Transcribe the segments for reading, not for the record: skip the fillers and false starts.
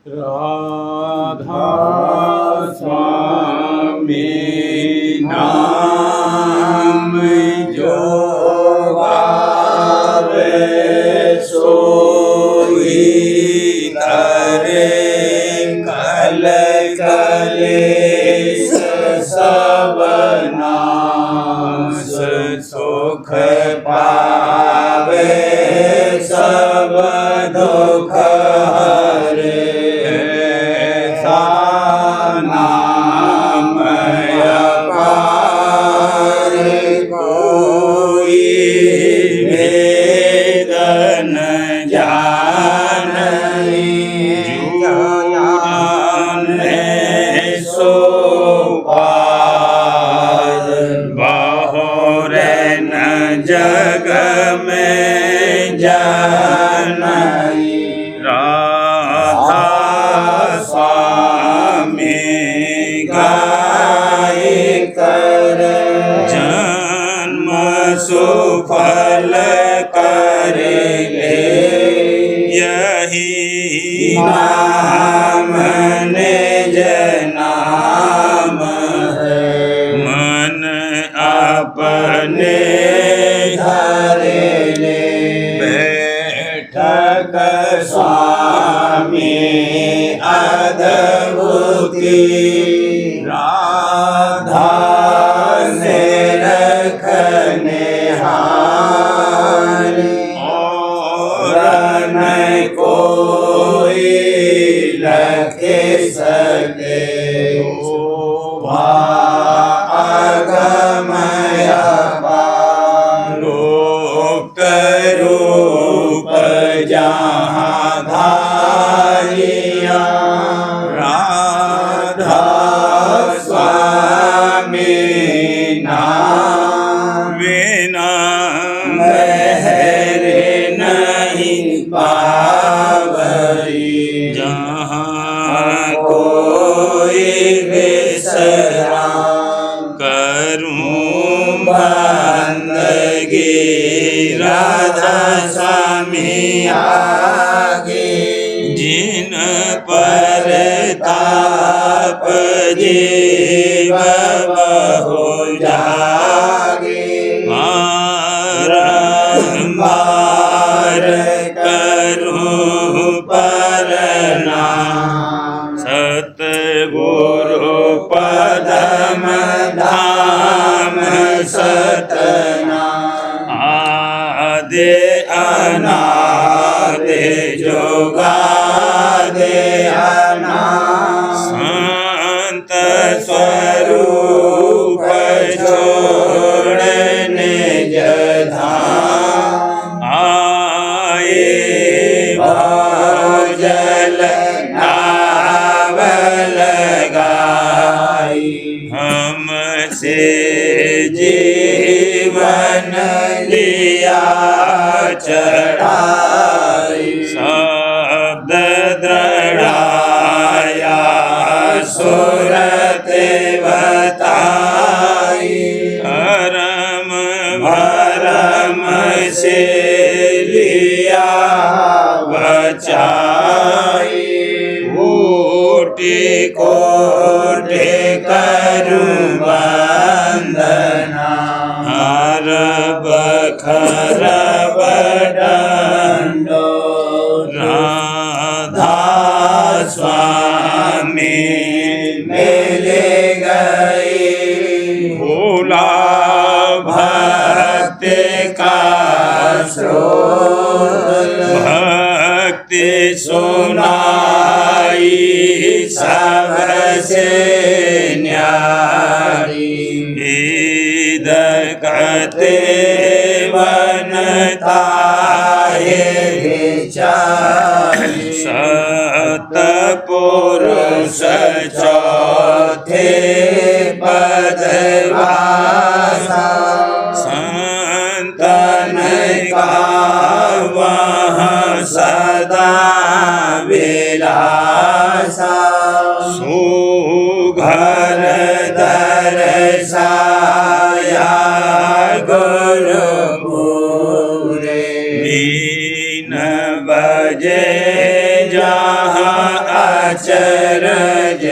राधा स्वामी नाम जो गावे सोई करे कल कलेश सब नाश सुख पावे सब दुख हरे नाम अपार कोई भेद न जाने सो पार बहुर न जग में जाने राधा स्वामी गाय कर जन्म सुफल कर ले यही नाम निज नाम है मन अपने धरे ले बैठक स्वामी अद्भुति राधा से रखने हार और न कोई रखे सके अगमय लोक रूप जहाँ धारिया राधा स्वामी नाम बिना महर नहीं पावई जहाँ कोई विश्राम करूं बंदगी राधा स्वामी आगे जिन पर ताप जीव बहु जागे बारंबार करूं प्रणाम सतगुरु पदम धाम सतनाम आदि अनादि जोगादि अनादि संत स्वरूप छोड़ने जधाम आए भजल नावल गाई हमसे जीवन लिया चढ़ाई शब्द दृढ़ाया सुरत बताई परम भरम से लिया बचाई कोटि कोटि करूं वंदना हर बखर बडंडो राधा स्वामी मिल गई भोला भक्त का स्रोत भक्ति सुनाई सबसे न्यारी ईद करते बनता है सतपुरुष चौथे पदवासा संतन का वहाँ सदा विलासा सुघर दर्शाया गुरुपुरे 3 बजे जहाँ अचरज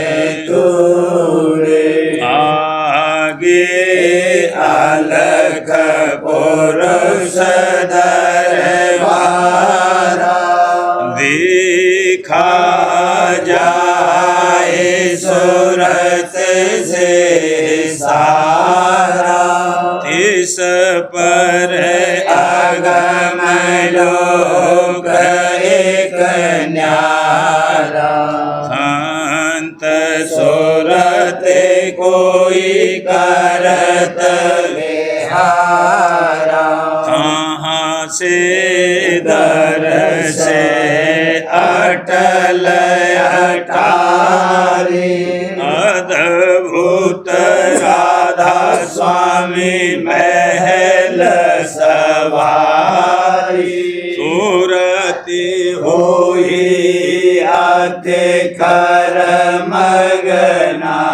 तूरे आगे अलख पुरुष दरबारा देखा जाए सूरत से सारा तिस पर अगम लोक एक न्यारा संत सूरत कोई करत विहारा कहाँ से दर से अटल अटारी अद्भुत राधा स्वामी महल सवारी सूरति होई अति कर मगनानी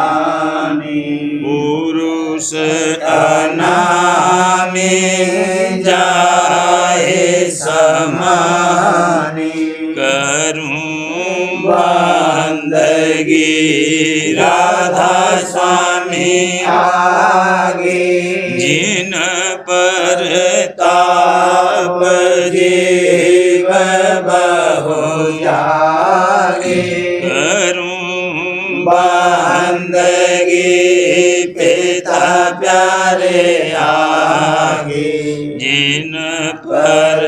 पुरुष अनामी जाए समानी करूं बंदगी राधा स्वामी आगे जिन पर ताप जीव बहु जागे करूं बंदगी पिता प्यारे आगे जिन पर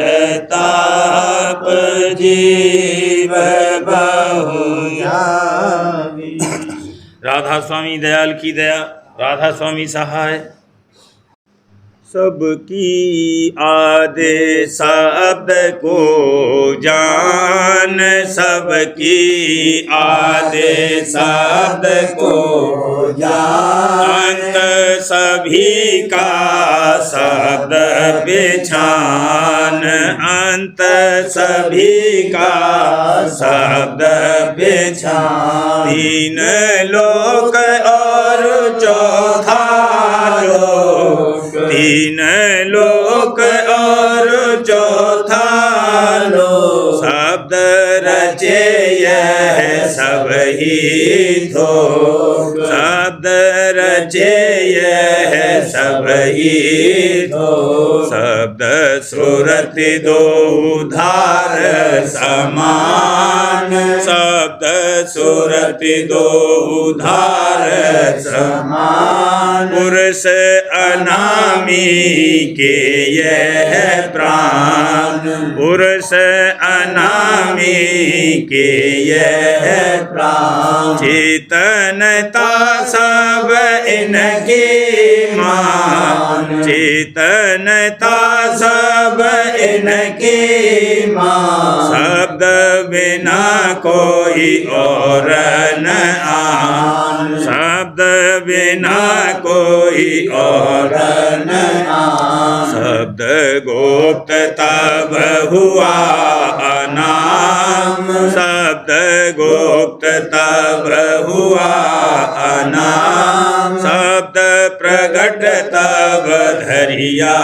ताप जीव बहु जागे। राधा स्वामी दयाल की दया, राधा स्वामी सहाय। सबकी आदेश शब्द को जान, सबकी आदेश शब्द को जान अंत सभी का शब्द बिछान, अंत सभी का शब्द बिछान। तीन लोक और चौथा लोक, तीन लोक और चौथा लोक शब्द रचे यह सब ही थोक, शब्द रचे यह सब ही थोक। शब्द सूरत दो उधार समान, शब्द सूरत दो उधार समान। पुरुष अनामी के यह प्राण, पुरुष अनामी के यह प्राण। चेतनता सब इनकी मान, चेतनता सब इनकी मान। शब्द बिना कोई और न आन, शब्द बिना कोई और न आन। शब्द गोप्त तब हुआ अनाम, शब्द गोप्त तब हुआ अनाम। शब्द प्रगट तब धरिया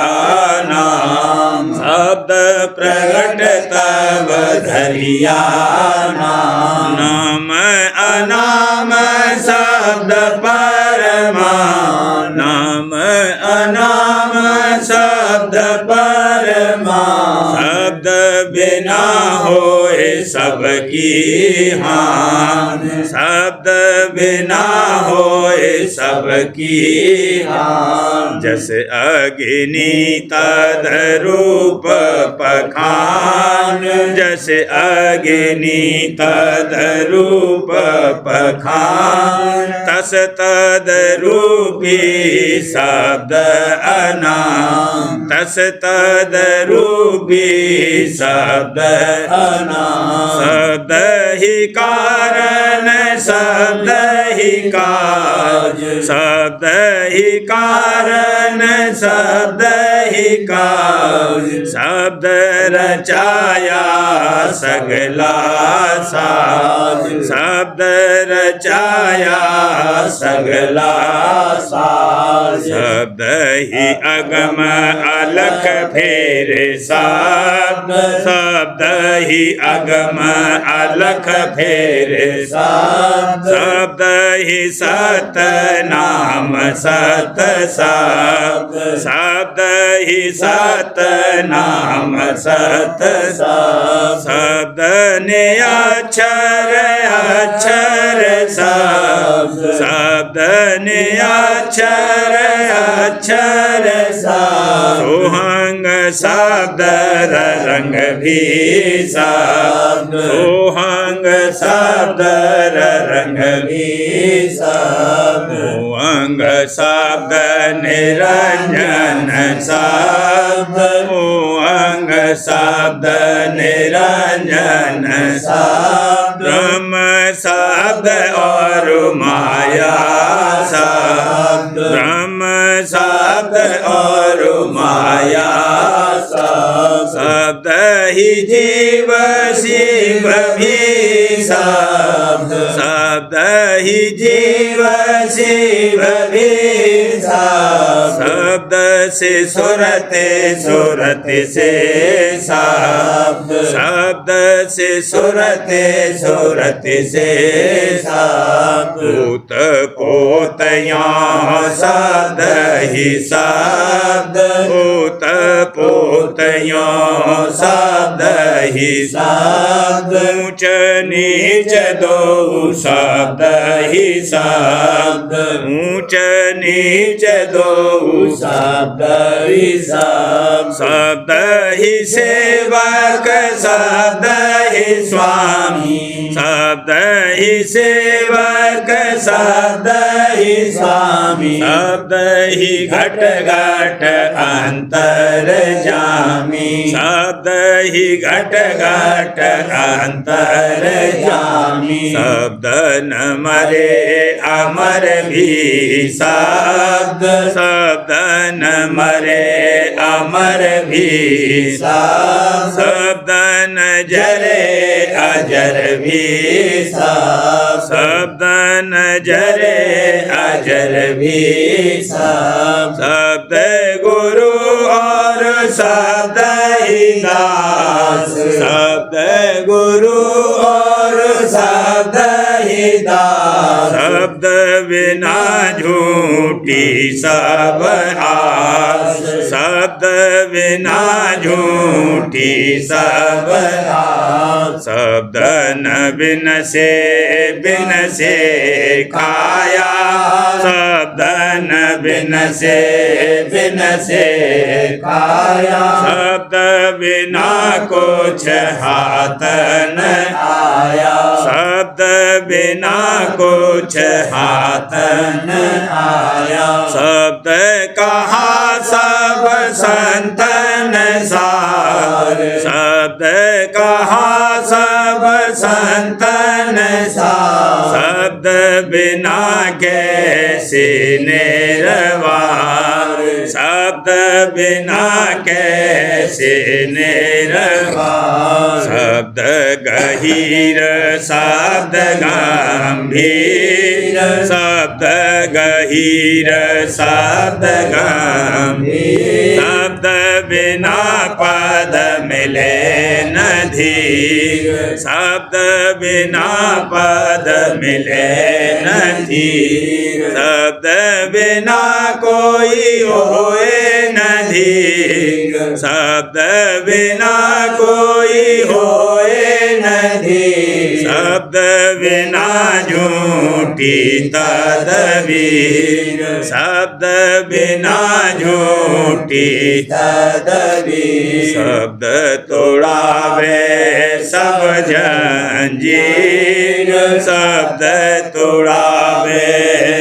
नाम, शब्द प्रगट तब धरिया नाम। नाम अनाम शब्द परमान, नाम अनाम शब्द परमान। शब्द बिना होए सबकी हान, शब्द बिना होए सबकी हान। जस अग्नि तद रूप पखान, जस अग्नि तद रूप पखान। तस तद रूपी शब्द अनाम, तस तद रूपी शब्द अनाम। शब्द ही कारण शब्द ही काज, शब्द ही कारण शब्द ही काज। शब्द रचाया सगला साज, शब्द रचाया सगला साज। शब्द ही अगम अलख फेर शब्द, शब्द ही अगम अलख फेर शब्द। शब्द ही सत नाम सत शब्द, शब्द ही सत नाम सत शब्द। शब्द ने अक्षर अक्षर शब्द, शब्द ने अक्षर अक्षर शब्द। सोहंग शब्द रंग भी शब्द, सोहंग शब्द रंग भी शब्द। मोहंग शब्द निरंजन शब्द, मोहंग शब्द निरंजन शब्द। ब्रह्म शब्द और माया शब्द, ब्रह्म शब्द और माया शब्द। शब्द ही जीव शिव भी शब्द, शब्द ही जीव शिव भी शब्द। शब्द से सुरते सुरते से शब्द, शब्द से सुरते सुरते से शब्द। पूत पोतयाँ शब्द ही शब्द, पूत पोतयाँ शब्द ही शब्द। ऊंच नीच दो शब्द ही शब्द, ऊंच नीच दो शब्द ही शब्द। शब्द ही सेवक शब्द ही स्वामी, शब्द ही सेवक शब्द ही स्वामी। शब्द ही घट घट अंतर जामी, शब्द ही घट घट अंतर जामी। शब्द न मरे अमर भी शब्द, शब्द न मरे अमर भी शब्द। शब्द न जरे अजर भी शब्द, शब्द न जरे अजर भी शब्द। शब्द गुरु और शब्द ही दास, शब्द गुरु और शब्द ही दास। शब्द बिना झूठी सब आस, शब्द बिना झूठी सब आस। शब्द न बिन से खाया, शब्द न बिन से खाया। शब्द बिना कुछ हाथ न आया, शब्द बिना कुछ हाथ न आया। शब्द कहा सब संतन सार, शब्द कहा सब संतन सार। शब्द बिना कैसे निर्वार, शब्द बिना कैसे निर्वार। शब्द गहीर शब्द गंभीर, शब्द गहीर शब्द गंभीर। शब्द बिना पद मिले न धीर, शब्द बिना पद मिले न धीर। शब्द बिना कोई होए न धीर, शब्द बिना कोई होए न धीर। शब्द बिना झूठी तदबीर, शब्द बिना झूठी तदबीर। शब्द तोड़ावे सब जंजीर, शब्द तोड़ावे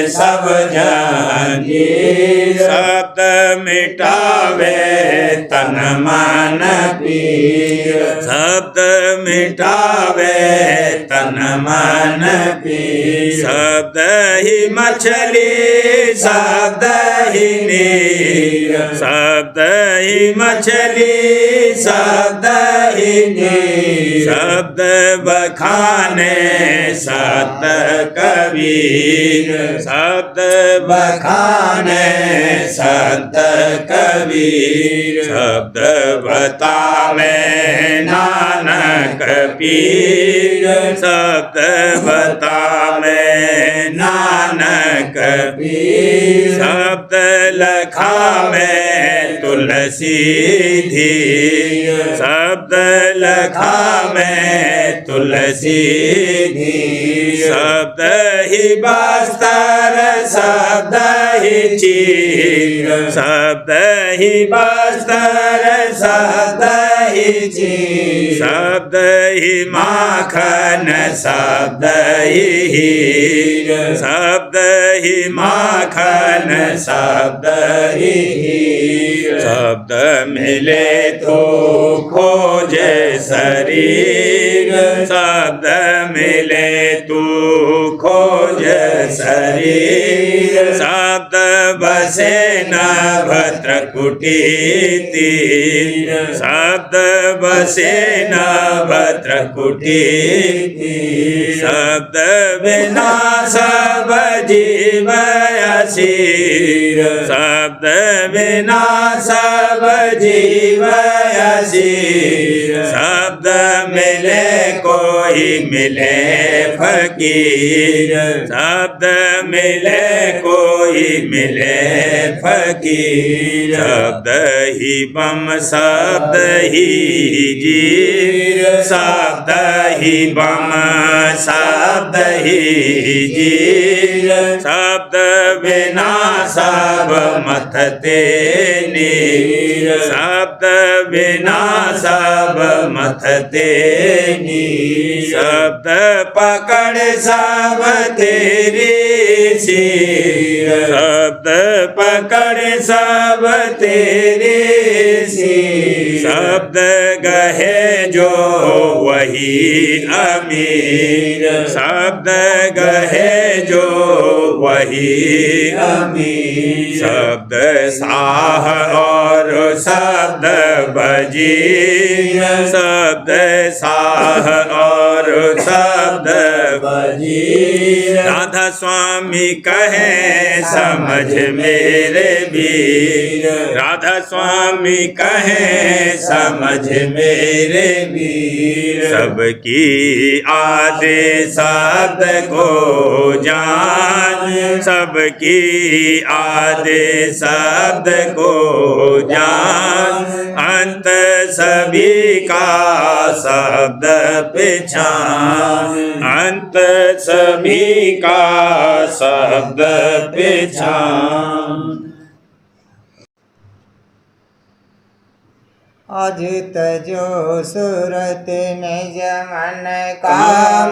सब जंजीर। शब्द मिटावे तन मन पीर शब्द मिटावे तन मन पीर शब्द ही मछली शब्द ही नीर शब्द ही मछली शब्द ही नीर शब्द बखाने सत कबीर शब्द बखाने सत कबीर शब्द बतावे नानक पीर शब्द बतावे नानक पीर शब्द लखावे तुलसी धीर शब्द लखावे तुलसी धीर शब्द ही बस्तर शब्द ही चीर शब्द ही बस्तर शब्द ही चीर शब्द ही माखन शब्द ही हीर शब्द ही माखन शब्द ही हीर शब्द मिले तो खोजे शरीर शब्द मिले तू खोज शरीर शब्द बसे न भद्र कुटी तीर शब्द बसे न भद्र कुटी शब्द बिना सब जीव असीर शब्द बिना सब जीव असीर शब्द मिले कोई मिले फकीर शब्द मिले कोई मिले फकीर शब्द ही बम शब्द ही जीर शब्द ही बम शब्द ही जीर शब्द बिना सब मथते नीर शब्द बिना सब मथते नीर शब्द पकड़ सब तेरी सिर शब्द पकड़ सब तेरे सिर शब्द गहे जो वही अमीर शब्द गहे जो वही अमीर शब्द साह और शब्द बजीर शब्द साह और शब्द बजीर राधा स्वामी कहे समझ मेरे वीर राधा स्वामी कहे समझ मेरे वीर सबकी आदेश शब्द को जान सबकी आदेश शब्द को जान अंत सभी का शब्द पहचान अंत सभी का शब्द पहचान अज तजो सूरत निज मन का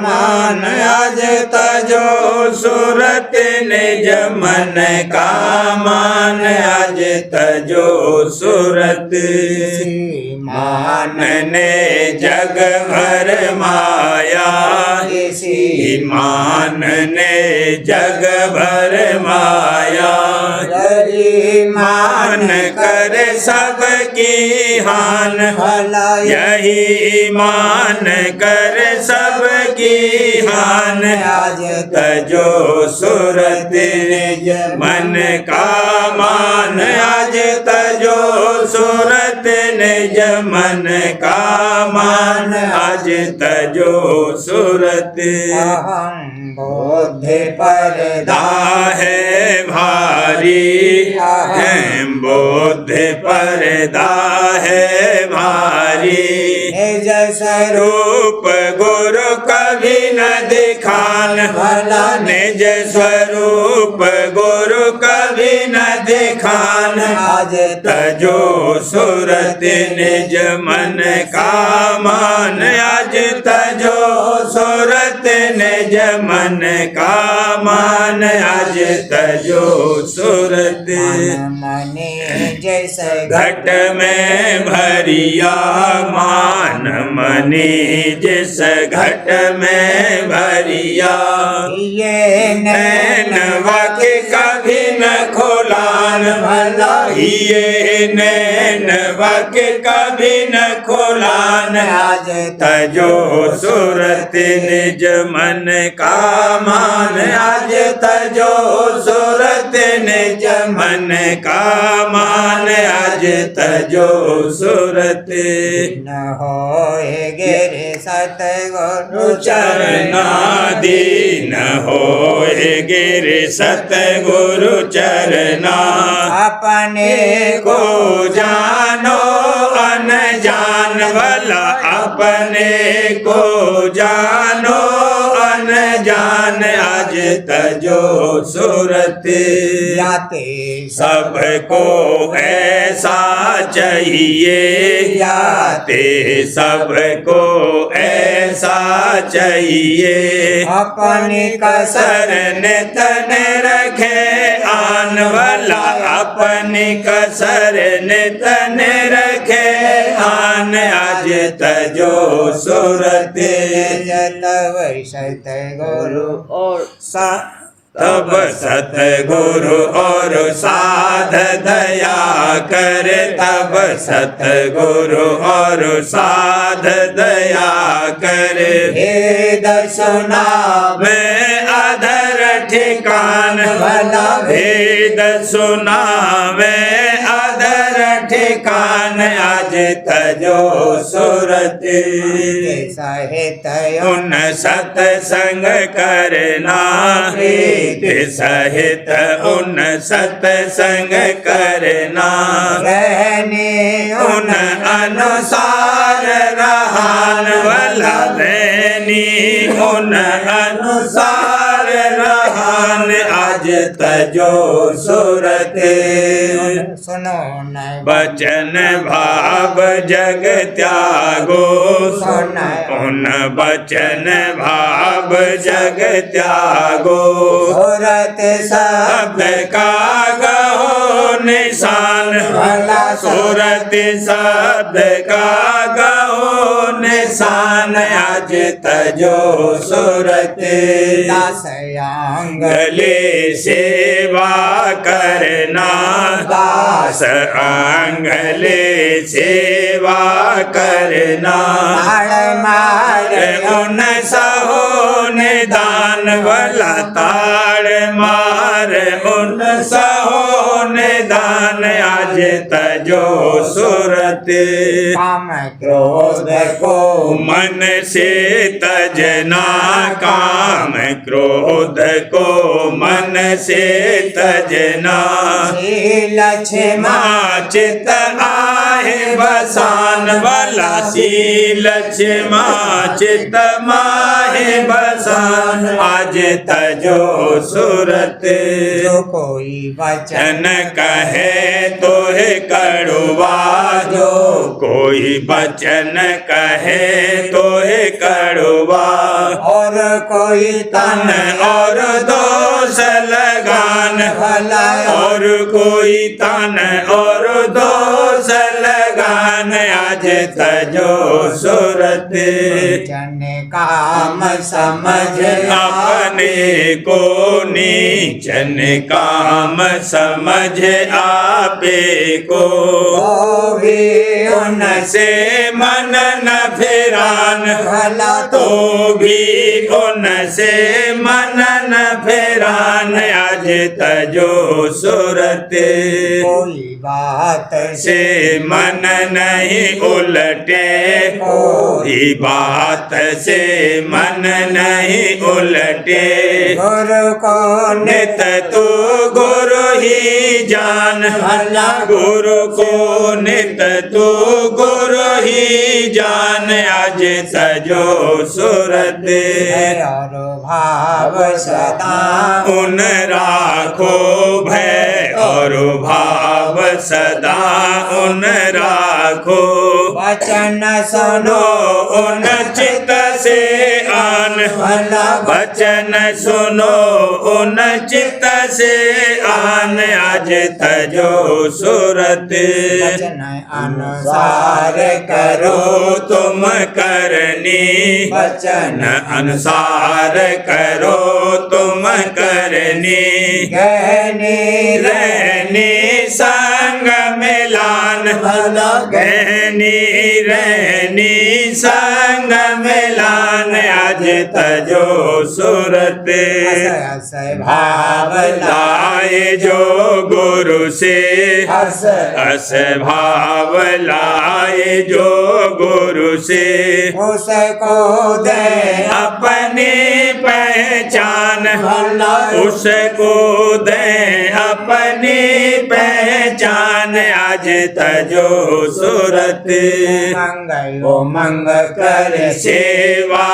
मान आज तजो सूरत निज मन का मान आज तजो सूरत मान ने जग भर माया इसी मान ने जग भर माया मान कर सबकी हान यही मान कर सबकी हान आज तजो सूरत निज मन का मान आज तजो सूरत निज मन का मान आज तजो सूरत अहम बोध परदा है भारी है बोध पर्दा है भारी निज स्वरूप गुरु कभी न दिखान भला निज स्वरूप गुरु कभी न दिखान आज तजो सूरत निज मन का मान आज तजो सूरत निज मन का मान आज तजो सूरत मन मने जैसे घट में भरिया मान मनी जिस घट में भरिया ये नैन वाके कभी न खोलान भला ये नैन वाके कभी न खोलान आज तजो सूरत निज मन का मान आज तजो सूरत निज मन का मान आज तजो सूरत न होए गिर सतगुरु चरनादीन होए गिर सतगुरु चरना अपने को जानो अनजान भला अपने को जानो अनजान आज तजो सूरत याते सबको ऐसा चाहिए याते सबको ऐसा चाहिए अपने कसर कसर नितन रखे आन वाला अपनी कसर नितन रखे आन आज तजो सूरत जतव सतगुरु और तब सतगुरु और साध दया कर तब सतगुरु और साध दया कर वेद सुना मैं अधर ठिकान भला वेद सुना मैं अधर ठिकान आज तजो सूरत सहित उन सत्संग करना प्रीत सहित उन सत्संग करना रहने उन अनुसार रहान वाला रहनी उन अनुसार रहान आज तजो सूरत सुनो न बचन भाव जग त्यागो सुन उन बचन भाव जग त्यागो सूरत सब शब्द का गहो निशान भला सूरत शब्द का गहो निशान आज तजो सूरत दासयांग गले सेवा करना दास आंगले सेवा करना मार उन सहो निदान वाला ताड़ मार उन सहो निदान आज तजो सूरत काम क्रोध को मन से तजना काम क्रोध को मन से तजना लक्ष्मा चित आहे बसान वाला शील क्षमा चित माहे बसान आज तजो सूरत जो कोई वचन जन कहे तो है कड़वा जो कोई बचन कहे तो है कड़वा और कोई तन और दोष लगान भला और कोई तन और दोष लगान आज तजो सूरत जन काम समझ अपने को नीचन काम समझ आपे को भी उनसे मन न फिरान भला तो भी उनसे मन न फिरान आज तजो सूरत कोई बात से मन नहीं उलटे कोई बात से मन नहीं उलटे गुरु को नित तू गुरु ही जान भला गुरु को नित तू गुरु ही जान आज तजो सूरत और भाव सदा उन राखो भय और भाव सदा उन राखो वचन सुनो उन चित से आन भला बचन सुनो उन चित से आन आज तजो सूरत वचन अनुसार करो तुम करनी वचन अनुसार करो तुम करनी गहनी रहनी संग मिलान भला गहनी रहनी संग मिलान आज तजो सूरत हस भाव लाए जो गुरु से हस अस भाव लाए जो गुरु से उसको दे अपनी पहचान भला उसको दे अपनी पहचान आज तजो सूरत मंगल उमंग कर सेवा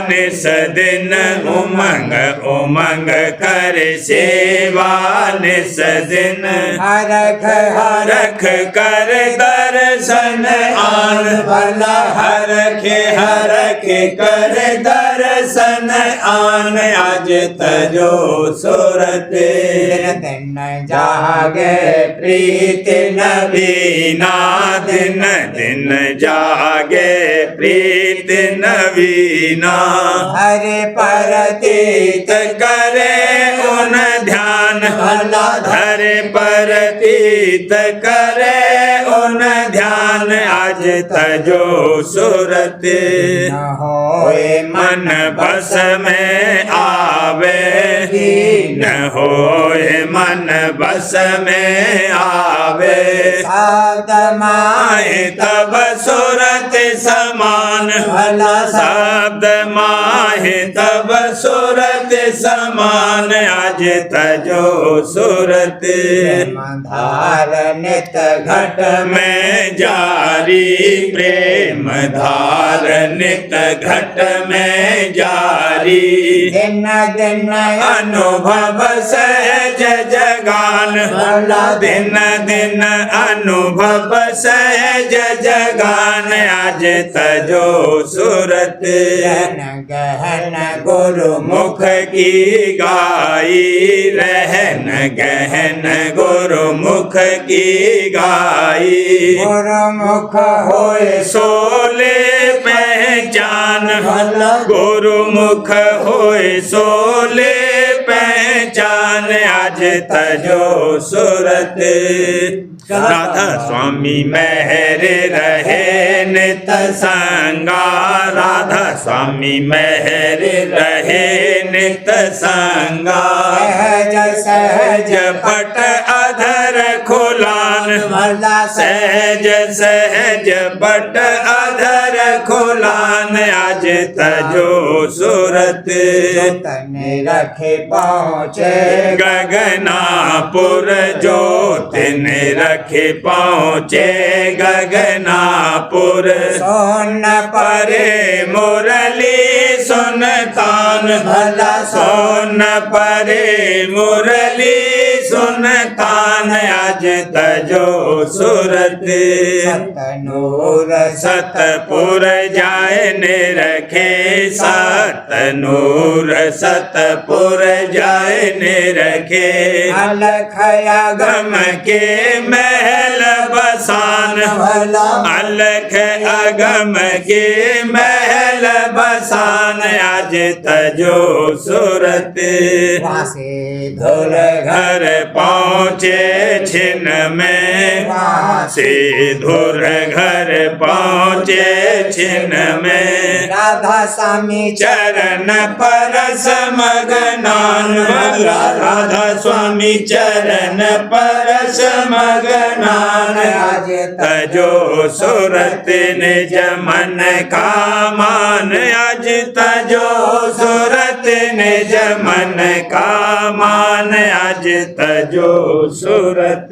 निस दिन उमंग उमंग कर सेवा निस दिन हरख रख कर दर्शन आन भला हरख कर दर्शन आन आज तजो सूरत दिन दिन जागे प्रीत नवीना दिन दिन जागे प्रीत नवीना हरि परतीत करे उन ध्यान भला धर परतीत करे उन ध्यान आज तजो सूरत न होए मन बस में आवे न होए मन बस में आवे साध आए तब सूरत समान भला शब्द माहे तब सूरत समान आज तजो सूरत धार नित घट में जारी प्रेम धार नित घट में जारी दिन दिन अनुभव सहज जगान भला दिन दिन अनुभव सहज जगान आज तजो सूरत गहन गहन गुरु मुख की गाई रहन गहन गुरु मुख की गाई गुरु मुख होए सोले पहचान भला गुरु मुख होए सोले पहचान आज तजो सूरत राधा स्वामी मेहर रहे नित संगा राधा स्वामी मेहर रहे नित संगा सहज सहज पट अधर खुलान भला सहज सहज पट अधर खुलान आज तजो सूरत तने रखे पहुँचे गगनापुर ज्योतिन रखे पहुँचे गगनापुर सोन परे मुरली सुनतान भला सोन परे मुरली सुनतान आज तजो सूरत सतनूर सतपुर जाए रखे सतनूर सतपुर जाए रखे अलखया गम के महल बसान भला अलख अगम के महल बसान आज तजो सूरत वासे धुर घर पहुँचे छिन में से धुर घर पहुँचे छिन में राधा स्वामी चरण परस मगनान राधा स्वामी चरण परस मगनान आज तजो सूरत निज मन का मान आज तजो सूरत निज मन का मान आज तजो सूरत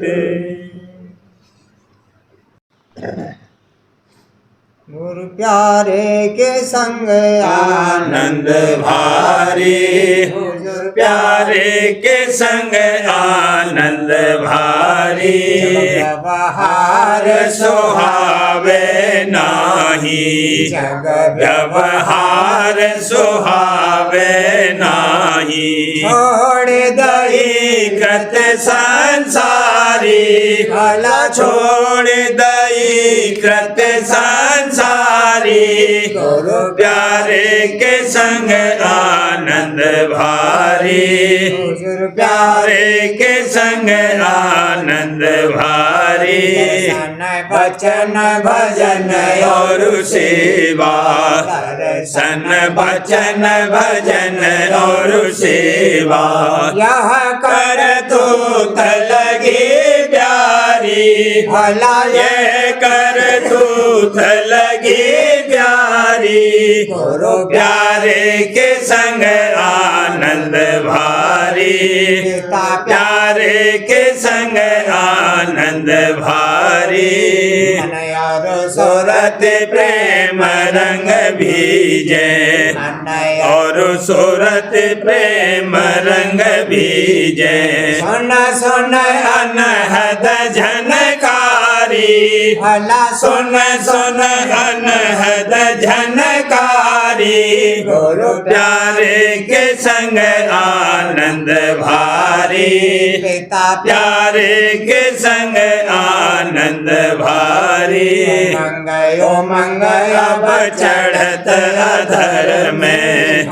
गुरु प्यारे के संग आनंद भारी, हुजूर प्यारे के संग आनंद भारी। व्यवहार सुहावे नाही, जग व्यवहार सुहावे नाही। छोड़ दही कृत संसारी, भला छोड़ दई कृत संसारी। गुरु प्यारे के संग आनंद भारी, हुजूर प्यारे के संग आनंद भारी। बचन भजन और सेवा, सन बचन भजन और सेवा। यह कर तू लगी प्यारी, भला ये कर तू लगी प्यारी। गुरु प्यारे के संग आनंद भारी, पिता प्यारे के संग आनंद भारी। और सूरत प्रेम रंग भीजे, और सूरत प्रेम रंग भीजे। सुन सुन अनहद झनकारी, भला सुन सुन अनहद झनकारी। गुरु प्यारे के संग आनंद भारी, पिता प्यारे के संग आनंद भारी। मंगयो मंगय अब चढ़त अधर में,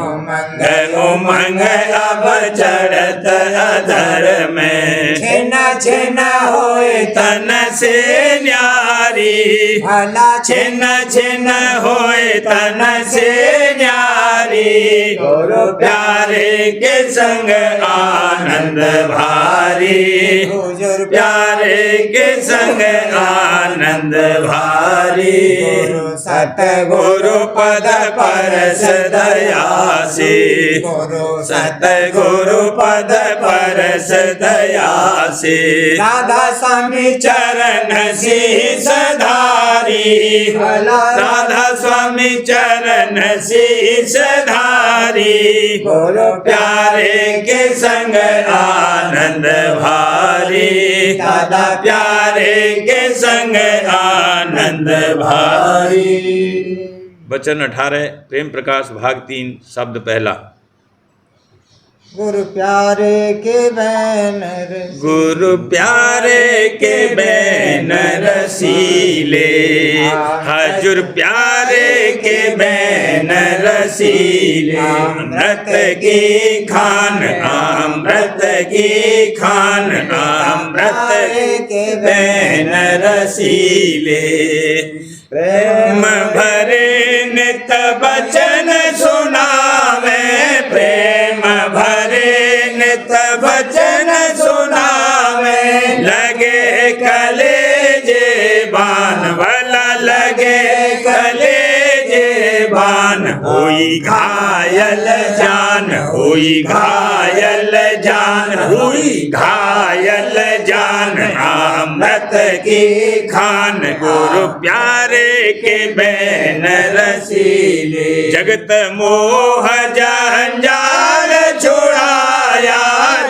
उमंग अब चढ़त अधर में। छिन छिन होए तन से न्यारी, भला छिन छिन होए तन से न्यारी। गुरु प्यारे के संग आनंद भारी, हुजूर प्यारे के संग आनंद भारी। गुरु सतगुरु गुरु पद परस दया से, गुरु सतगुरु पद परस दया से। राधा स्वामी चरण शीस धारी, राधा स्वामी चरण शीस धारी। गुरु प्यारे के संग आनंद भारी, दादा प्यारे के संग आनंद भारी। वचन 18 प्रेम प्रकाश भाग 3 शब्द पहला। गुरु प्यारे के बैनर, गुरु प्यारे के बैन रसीले, हजूर प्यारे के बैन रसीले। अमृत की खान, अमृत की खान, अमृत के बैन रसीले। प्रेम भरे नित बचन सुनावे, प्रेम भरे नित बचन सुनावे। लगे कलेजे बान भला, लगे कलेजे बान। हुई घायल जान, हुई घायल जान, हुई घायल जान। अमृत की खान, गुरु प्यारे के बैन रसीले। जगत मोह जंजाल छुड़ाया,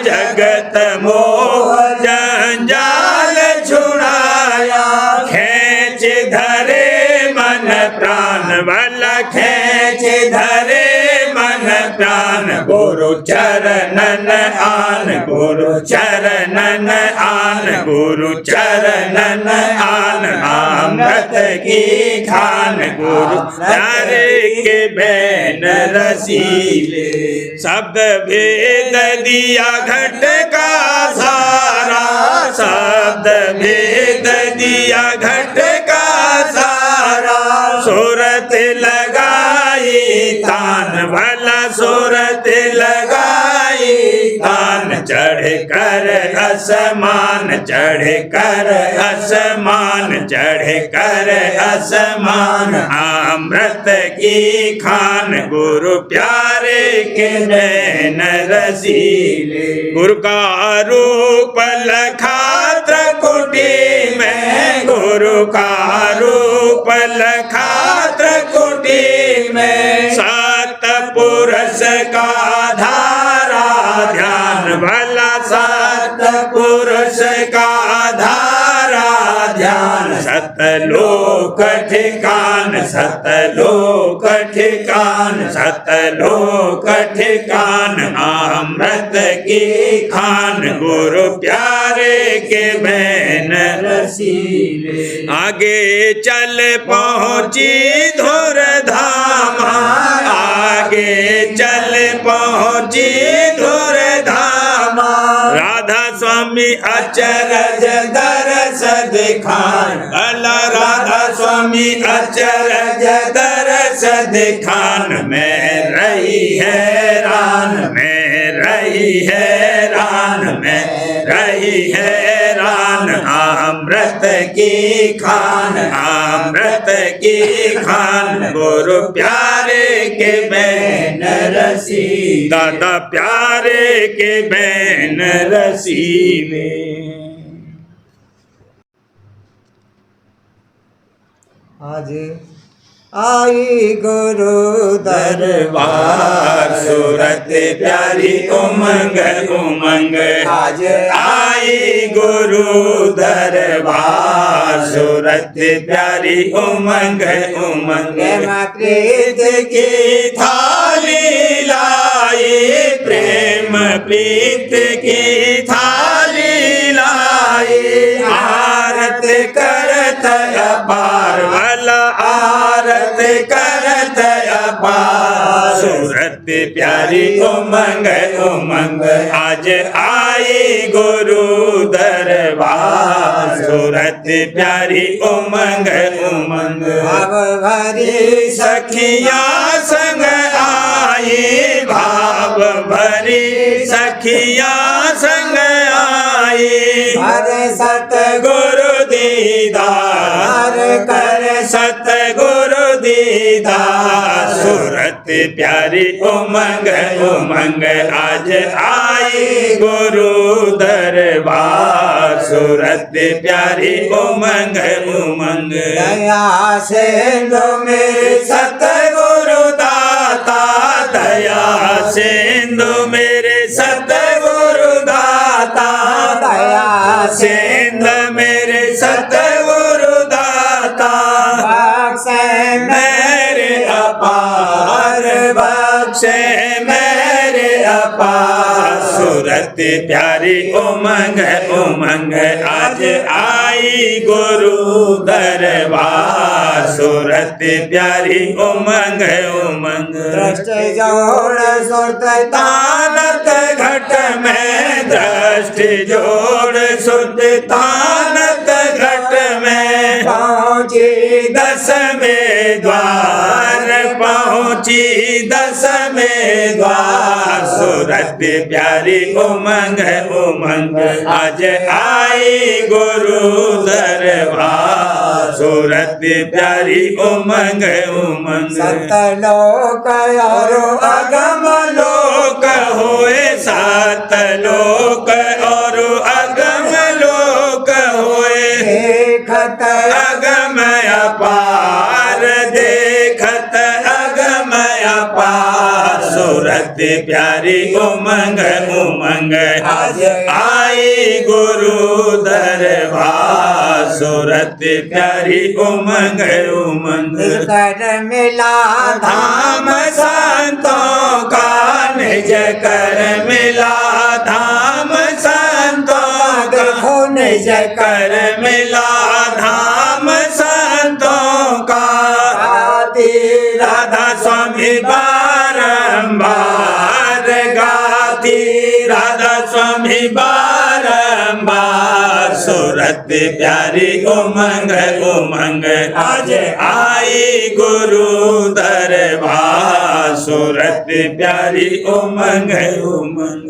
जगत मोह जंजाल छुड़ाया। खेच धरे मन प्राण भला, खेच धरे मन प्राण। गुरु चरणन आन, गुरु चरणन आन, गुरु चरणन आन। अमृत की खान, गुरु प्यारे के बैन रसीले। शब्द भेद दिया घट का सारा, शब्द भेद दिया घट का सारा। सूरत लगाई तान भला, सूरत लगाई तान। चढ़ कर आसमान, चढ़ कर आसमान, चढ़ कर आसमान। अमृत की खान, गुरु प्यारे के बैन रसीले। गुरु का रूप लखा त्रिकुटी में, गुरु का रूप लखा का धारा ध्यान भला सतपुरुष का धारा ध्यान सतलोक ठिकान सतलोक ठिकान सतलोक ठिकान अमृत की खान गुरु प्यारे के बैन रसीले आगे चल पहुंची धुर धामा आगे चल पहुंची धुर धामा राधा स्वामी अचरज दरस दिखान भला राधा स्वामी अचरज दरस दिखान में रही हैरान में रही हैरान में रही हैरान अमृत की खान अमृत की खान गुरु प्यारे के बैन रसी दादा प्यारे के बैन रसीले आज आई गुरु दरबार सूरत प्यारी उमंग उमंग आज आई गुरु दरबार सूरत प्यारी उमंग उमंग प्रीत की थाली लाई प्रेम प्रीत की थाली लाई आरत करत अपार भला आरत करत अपार सूरत प्यारी उमंग उमंग आज आई गुरु दरबार सूरत प्यारी उमंग उमंग भाव भरी सखिया संग आई भाव भरी सखिया संग आई हर सत गुरु दीदार कर सतगुरु दीदार सूरत प्यारी उमंग उमंग आज आई गुरु दरबार सूरत प्यारी उमंग उमंग दया से लो मेरे सतगुरु दाता दया सिंधु मेरे सतगुरु दाता दया सिंध मेरे सतगुरु दाता बख्शे मेरे अपार बख्शे मेरे अपार सूरत प्यारी उमंग उमंग आज आई गुरु दरबार सूरत प्यारी उमंग उमंग दृष्टि जोड़ सुरत तानत घट में दृष्टि जोड़ सुत तानत घट में पहुँची दसवें द्वार पहुँची दसवें द्वार सूरत प्यारी उमंग उमंग आज आई गुरु दरबार सूरत प्यारी उमंग उमंग सतलोक और अगम लोक होए सात लोक और अगम लोक होए देखत अगम अपार देखत अगम अपार सूरत प्यारी उमंग उमंग आज आई गुरु दरबार सूरत प्यारी उमंग उमंग कर मिला धाम संतों का निज कर मिला धाम संतों का निज कर मिला धाम संतों का राधा स्वामी बारंबार गाती राधा स्वामी बारंबार सूरत प्यारी उमंग उमंग आज आई गुरु दरबार सूरत प्यारी उमंग उमंग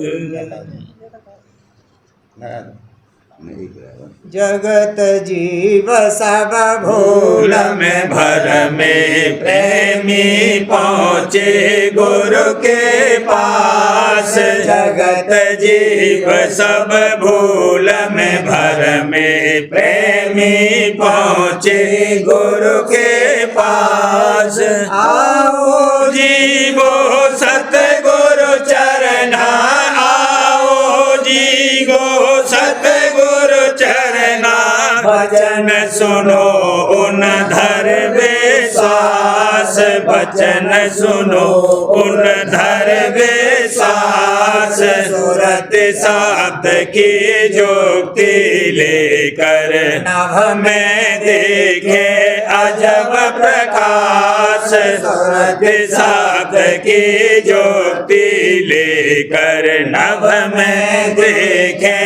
जगत जीव सब भूल में भर में प्रेमी पहुँचे गुरु के पास जगत जीव सब भूल में भर में प्रेमी पहुँचे गुरु के पास आओ जीवो सतगुरु सुनो उन धर विश्वास, बचन सुनो उन धर विश्वास। सूरत शब्द की जुक्ति लेकर नभ में देखे अजब प्रकाश। सूरत शब्द की जुक्ति लेकर नभ में देखे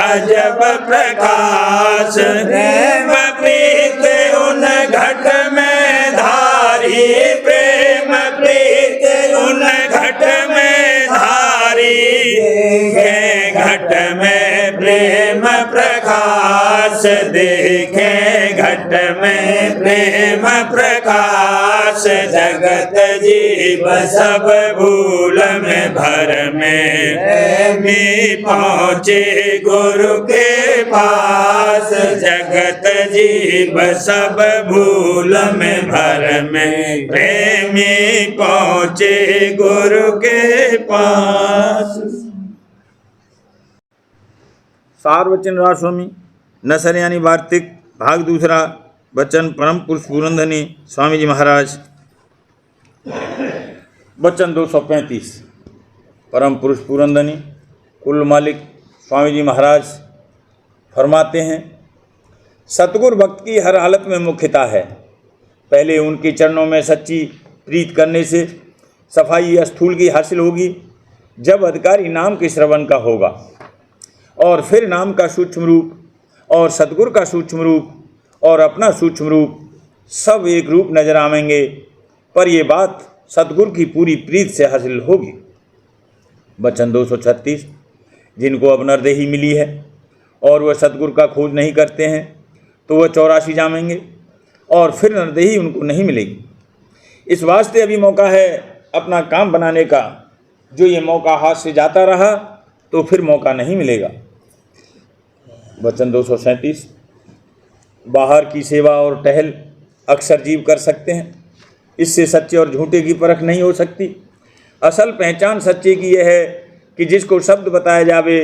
अजब प्रकाश। प्रेम प्रीत उन घट में धारी, प्रेम प्रीत उन घट में धारी। देखे घट में प्रेम प्रकाश, देखे घट में प्रेम प्रकाश। जगत जीव सब भूल में भर में प्रेमी पहुँचे गुरु के पास। जगत जीव सब भूल में भर में प्रेमी पहुँचे गुरु के पास। सार्वचन राजस्वामी नसर यानी वार्तिक भाग दूसरा। वचन परम पुरुष पुरंदनी स्वामी जी महाराज। वचन 235। परम पुरुष पुरंदनी कुल मालिक स्वामी जी महाराज फरमाते हैं, सतगुरु भक्त की हर हालत में मुख्यता है। पहले उनके चरणों में सच्ची प्रीत करने से सफाई स्थूल की हासिल होगी, जब अधिकारी नाम के श्रवण का होगा, और फिर नाम का सूक्ष्म रूप और सतगुरु का सूक्ष्म रूप और अपना सूक्ष्म रूप सब एक रूप नजर आवेंगे। पर ये बात सतगुरु की पूरी प्रीत से हासिल होगी। वचन 236। जिनको अब नरदेही मिली है और वह सतगुरु का खोज नहीं करते हैं तो वह 84 जामेंगे और फिर नरदेही उनको नहीं मिलेगी। इस वास्ते अभी मौका है अपना काम बनाने का। जो ये मौका हाथ से जाता रहा तो फिर मौका नहीं मिलेगा। वचन 237। बाहर की सेवा और टहल अक्सर जीव कर सकते हैं, इससे सच्चे और झूठे की परख नहीं हो सकती। असल पहचान सच्चे की यह है कि जिसको शब्द बताया जावे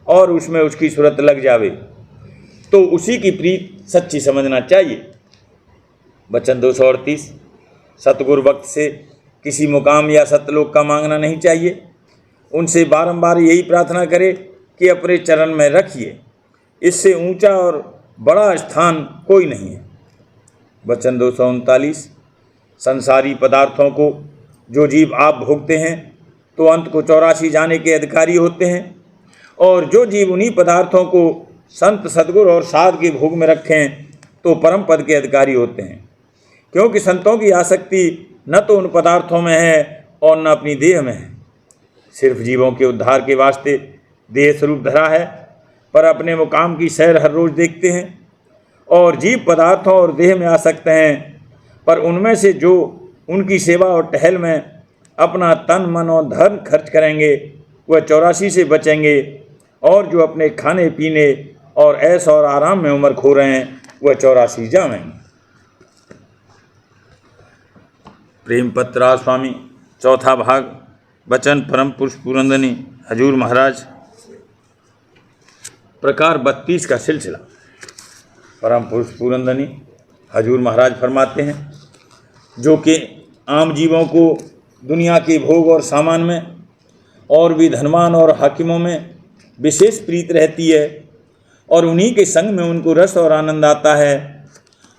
और उसमें उसकी सूरत लग जावे तो उसी की प्रीत सच्ची समझना चाहिए। वचन 238। सतगुरु भक्त से किसी मुकाम या सतलोक का मांगना नहीं चाहिए। उनसे बारंबार यही प्रार्थना करे कि अपने चरण में रखिए, इससे ऊंचा और बड़ा स्थान कोई नहीं है। वचन 239। संसारी पदार्थों को जो जीव आप भोगते हैं तो अंत को 84 जाने के अधिकारी होते हैं, और जो जीव उन्हीं पदार्थों को संत सद्गुरु और साध के भोग में रखें तो परम पद के अधिकारी होते हैं। क्योंकि संतों की आसक्ति न तो उन पदार्थों में है और न अपनी देह में है। सिर्फ जीवों के उद्धार के वास्ते देह स्वरूप धरा है, पर अपने मुकाम की सैर हर रोज देखते हैं। और जीव पदार्थों और देह में आसक्त हैं, पर उनमें से जो उनकी सेवा और टहल में अपना तन मन और धन खर्च करेंगे वह 84 से बचेंगे, और जो अपने खाने पीने और ऐश और आराम में उम्र खो रहे हैं वह 84 जावेंगे। प्रेम पत्र स्वामी चौथा भाग। वचन परम पुरुष पुरंदनी हजूर महाराज। प्रकार 32 का सिलसिला। परम पुरुष पुरंदनी हजूर महाराज फरमाते हैं, जो कि आम जीवों को दुनिया के भोग और सामान में और भी धनवान और हाकिमों में विशेष प्रीत रहती है, और उन्हीं के संग में उनको रस और आनंद आता है,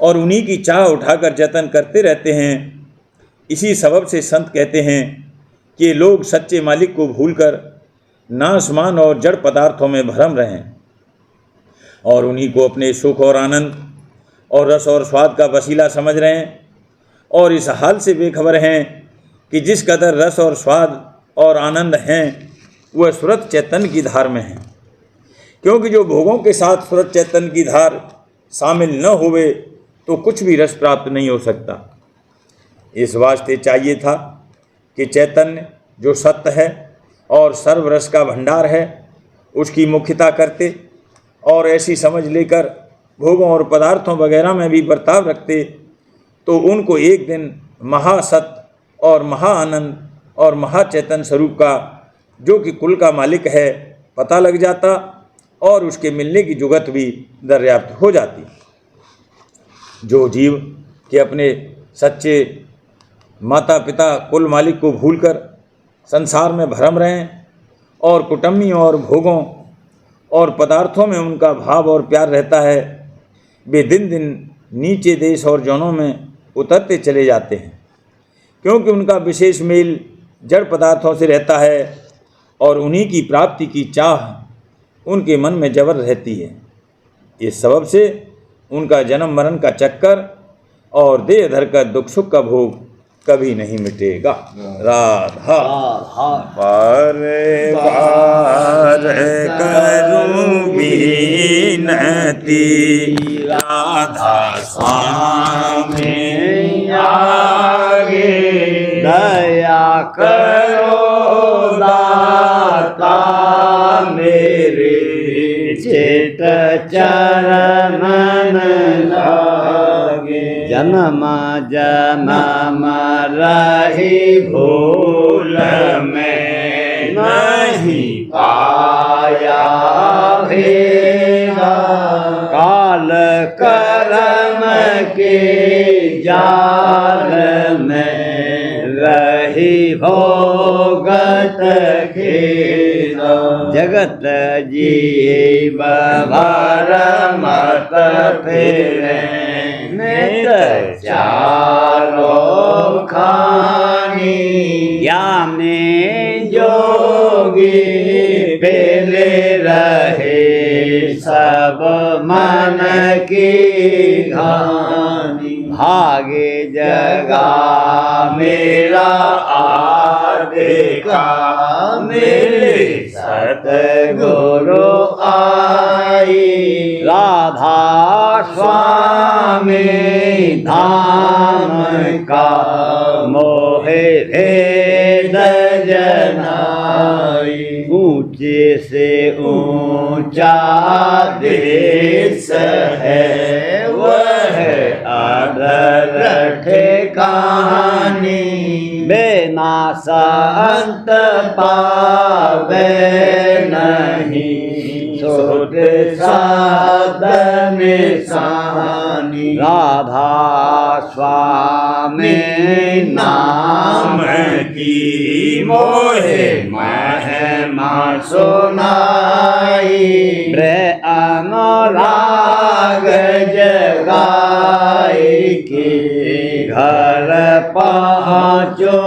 और उन्हीं की चाह उठाकर जतन करते रहते हैं। इसी सबब से संत कहते हैं कि लोग सच्चे मालिक को भूलकर नाशमान और जड़ पदार्थों में भरम रहें, और उन्हीं को अपने सुख और आनंद और रस और स्वाद का वसीला समझ रहे हैं, और इस हाल से बेखबर हैं कि जिस कदर रस और स्वाद और आनंद हैं वह सुरत चैतन्य की धार में हैं। क्योंकि जो भोगों के साथ सुरत चैतन्य की धार शामिल न होवे तो कुछ भी रस प्राप्त नहीं हो सकता। इस वास्ते चाहिए था कि चैतन्य जो सत्य है और सर्व रस का भंडार है उसकी मुख्यता करते, और ऐसी समझ लेकर भोगों और पदार्थों वगैरह में भी बर्ताव रखते तो उनको एक दिन महासत्य और महाआनंद और महाचैतन्य स्वरूप का, जो कि कुल का मालिक है, पता लग जाता, और उसके मिलने की जुगत भी दर्याप्त हो जाती। जो जीव के अपने सच्चे माता पिता कुल मालिक को भूलकर संसार में भ्रम रहे हैं और कुटुंबियों और भोगों और पदार्थों में उनका भाव और प्यार रहता है, वे दिन दिन नीचे देश और जौनों में उतरते चले जाते हैं, क्योंकि उनका विशेष मेल जड़ पदार्थों से रहता है और उन्हीं की प्राप्ति की चाह उनके मन में जबर रहती है। इस सबब से उनका जन्म मरण का चक्कर और देह धर का दुख सुख का भोग कभी नहीं मिटेगा। राधा बार बार करूं विनती, राधा स्वामी आगे दया करो दाता मेरे, चित चरणन लागे। जन्म जन्म रही भूल में नहीं पाया भेदा, काल कर्म के जाल में रही भोगत खेदा। जगत जीव भर मत फिरे, नित चारो खानी। ज्ञानी जोगी पेले रहे, सब मन की घानी। भागे जगा मेरा आदे का, मेरे सतगुरु आई। राधा स्वामी धाम का मोहे भेद जनाई। ऊंचे से ऊंचा देश है, वह अधर ठिकानी। बिना संत पावे नहीं, छोट साधन सानी। राधा स्वामी नाम की मोहे महिमा सुनाई। प्रेम अनुराग जगाई के घर पहुँचो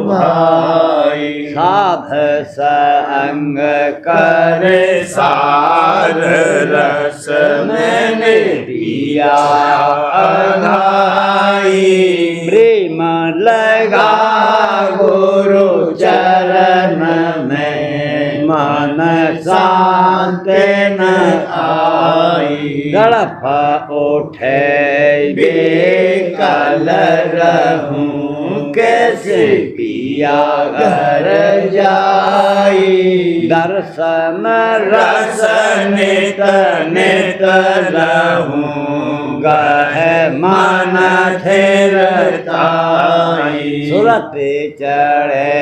भाई। साध संग कर सार रस मैंने पिया अघाई। प्रेम लगा गुरु चरण में, मन शांत न आई। तड़प उठे बेकल रहूं, कैसे पिया घर जाई। दर्शन रस नित नित रहूं, गह मन ठेरताई। सुरत चढ़े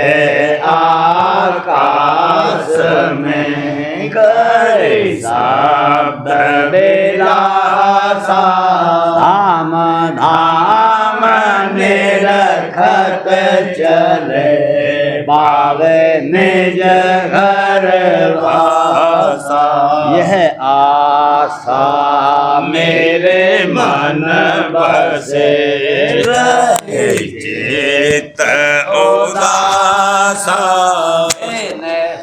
आकाश में, करे शब्द बेलासा। धाम धाम निरखत चले, पावे निज घर वासा। यह आशा मेरे मन बसे, रहे चित उदासा।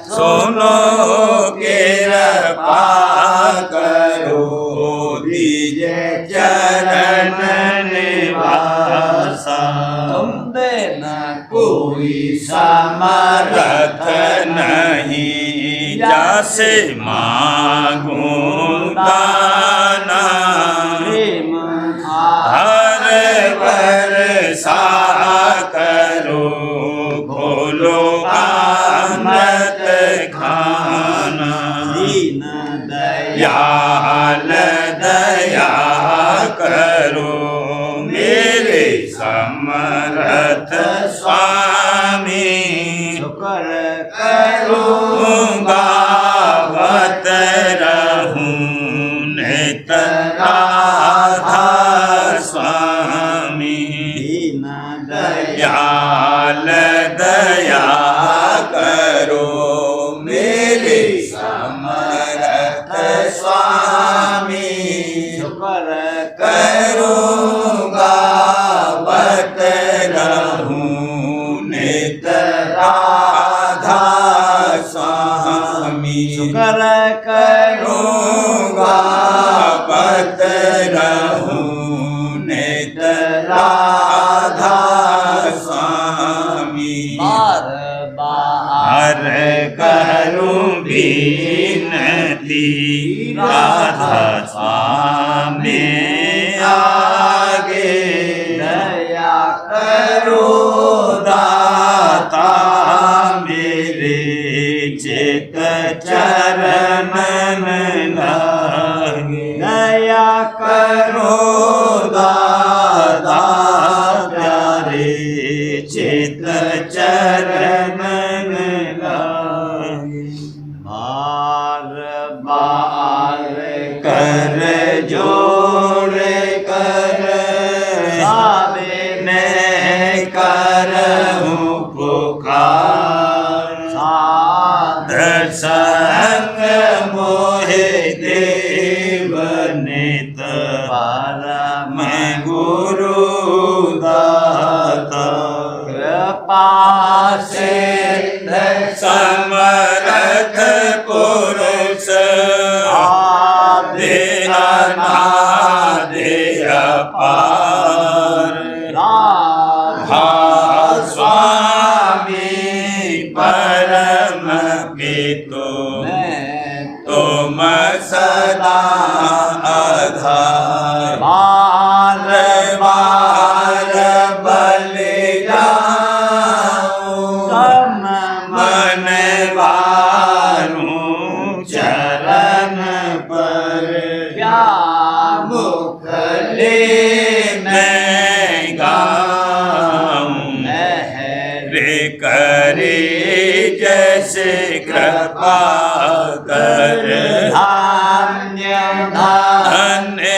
सुनो कृपा करो, दीजे चरण निवासा। तुम देना कोई समर्थ नहीं, जैसे मांगूं दाना। हर वर्षा करो, खोलो अमृत खाना। दीन दयाल दया करो, मेरे समर्थ स्वामी। शुक्र करूँगा बत रहूं, नित राधा शुक्र करूँगा पत रहूं नित राधा स्वामी बार बार करूं विनती राधा स्वामी आगे दया करो दाता मेरे चित चरणन लागे दया करो दाता प्यारे चित चरणन लागे बार बार कर जोड़ कर साबे मैं करहूं पुकार दर्शन मोहे देव नित परम मैं गुरु दाता कृपा से समर्थ पुरुष आदि अनादि अपार राधा स्वामी परम पितो मैं तुम सदा आधार बार बार बलि जाऊं तम मन वारूं चरण पर क्या मुखले मैं गाऊं रे करे जैसे कृपा कर धान्य धन्य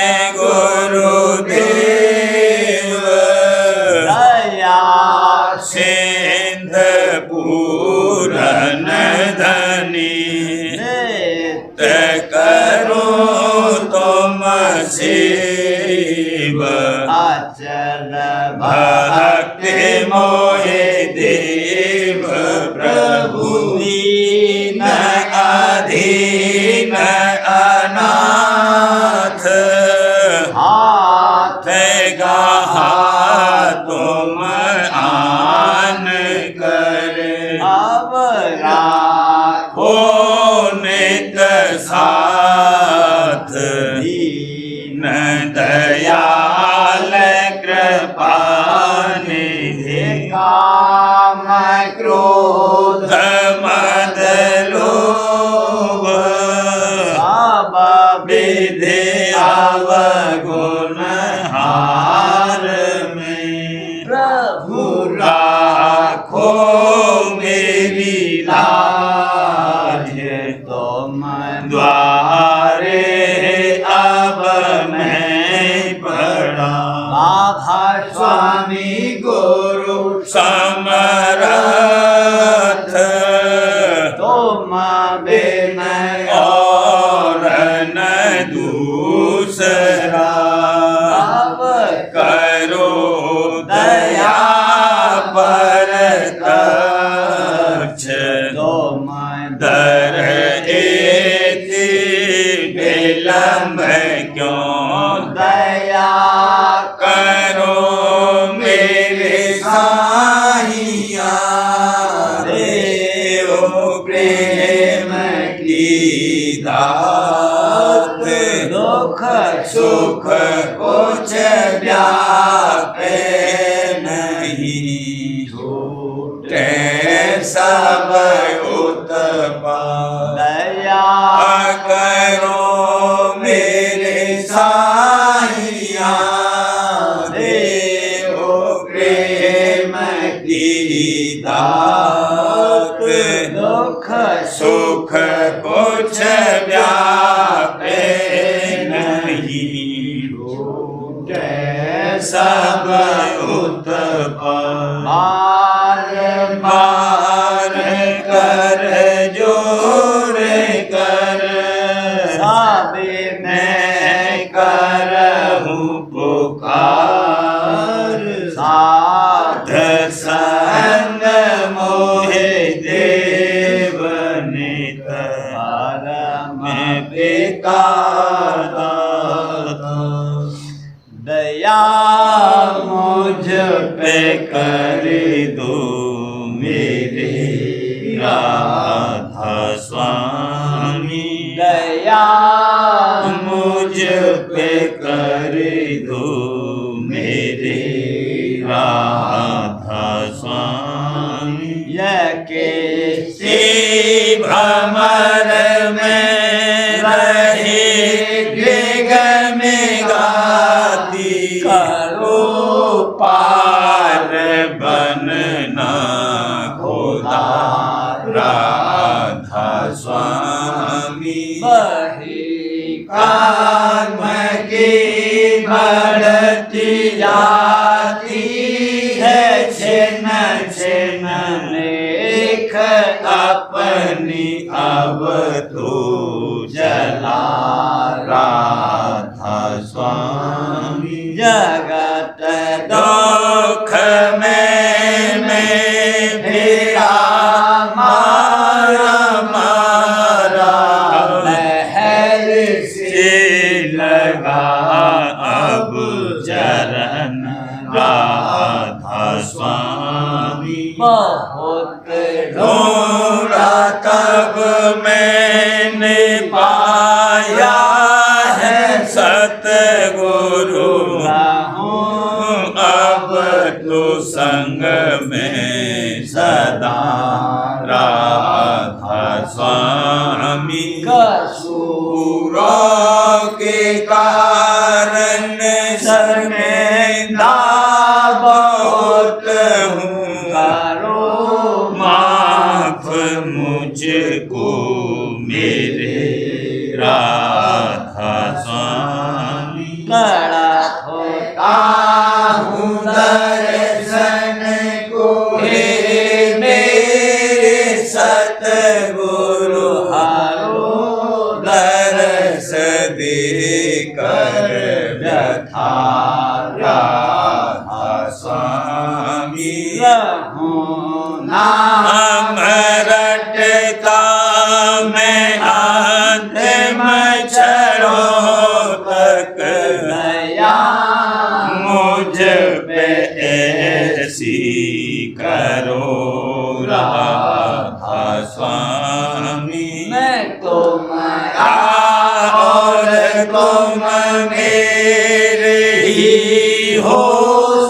गुरुदेव दया सिंध पूरन धनी नित करो तुम शिव अचल भक्ति मोहे देव प्रभु दीन अधीन अनाथ हाथ गहा तुम आन कर अब राखो हो नित साथ दीन न दयाल कृपा निधि काम क्रोध मद लोभ सब विधि अवगुण हार में प्रभु राखो मेरी लाज तुम द्वारे अब मैं पड़ा राधा स्वामी गुरु समरथ तुम बिन और न दूसरा अब करो दया पर कछ तुम दर एति विलम्ब क्यों दया करो मेरे साहिया देव प्रेम की दात दुख सुख कुछ व्यापे नहीं छूटे सब उत्पाद दया करो मेरे साहिया देव प्रेम की दात दुख सुख कुछ व्यापे नहीं छूटे सब उत्पाद बार बार कर जोर कर साबे मैं करहूं पुकार साध संग मोहे देव नित पिता दाता दया मुझ पे कर दो मेरे राधा स्वामी दया मुझ पे कर दो मेरे राधा स्वामी यह कैसे भ्रमर में रहे गगन गाती करो पार बनना खुदा राधा स्वामी बही कर्म की बढ़ती जाती है छिन छिन लेख अपनी अब तो जला राधा स्वामी जगत दुख में फिरा मारा मारा महल से लगा अब चरण राधा स्वामी बहुत ढूंढा तब मैंने पाया है सतगुरु अब तो संग में सदा राधा स्वामी कसूरों के कारण शर्मिंदा बहुत हूँ करो माफ मुझको मेरे राधा स्वामी कड़ा होता हूँ दर्शन को हे मेरे सतगुरु हारो दर्श दे कर व्यथा राधा स्वामी रहूं नाम रटता मैं अंतिम क्षणों तक दया मुझ पे ऐसी करो राधा स्वामी मैं तो मरा और तुम मेरे ही हो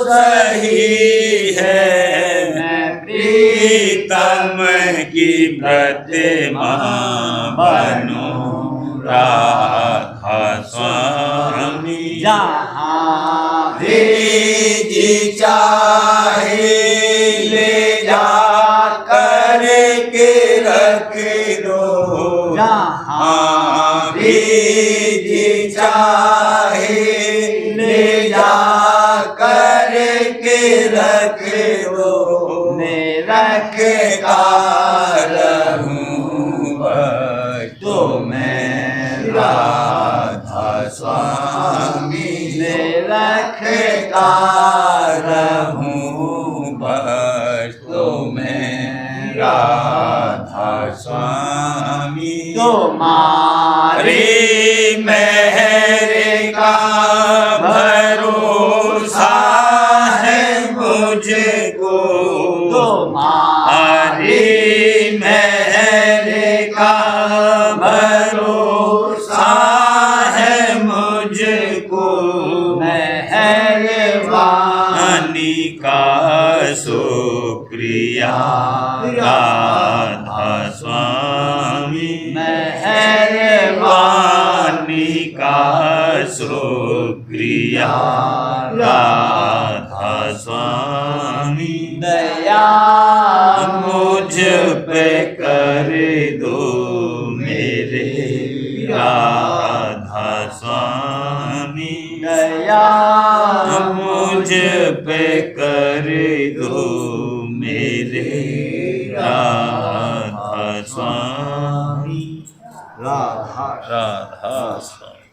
सही है मैं प्रीतम की प्रतिमा बनो राधा स्वामी जहाँ भी जी चाहे ले जा कर के रख दो जहाँ भी जी चाहे ले जा कर के रख दो मैं रखता रहूं तो मैं राधा स्वामी रखता रहूं बस तो मैं राधा स्वामी तुम्हारे मेहर का भरोसा है मुझको तुम्हारे मेहर का भरोसा है मुझको मेहरबानी वानी का शुक्रिया राधा स्वामी मेहरबानी वानी का शुक्रिया राधा स्वामी दया मुझ पे कर दो मेरे राधा स्वामी दया मुझ पे कर दो मेरे राधा स्वामी राधा राधा स्वामी।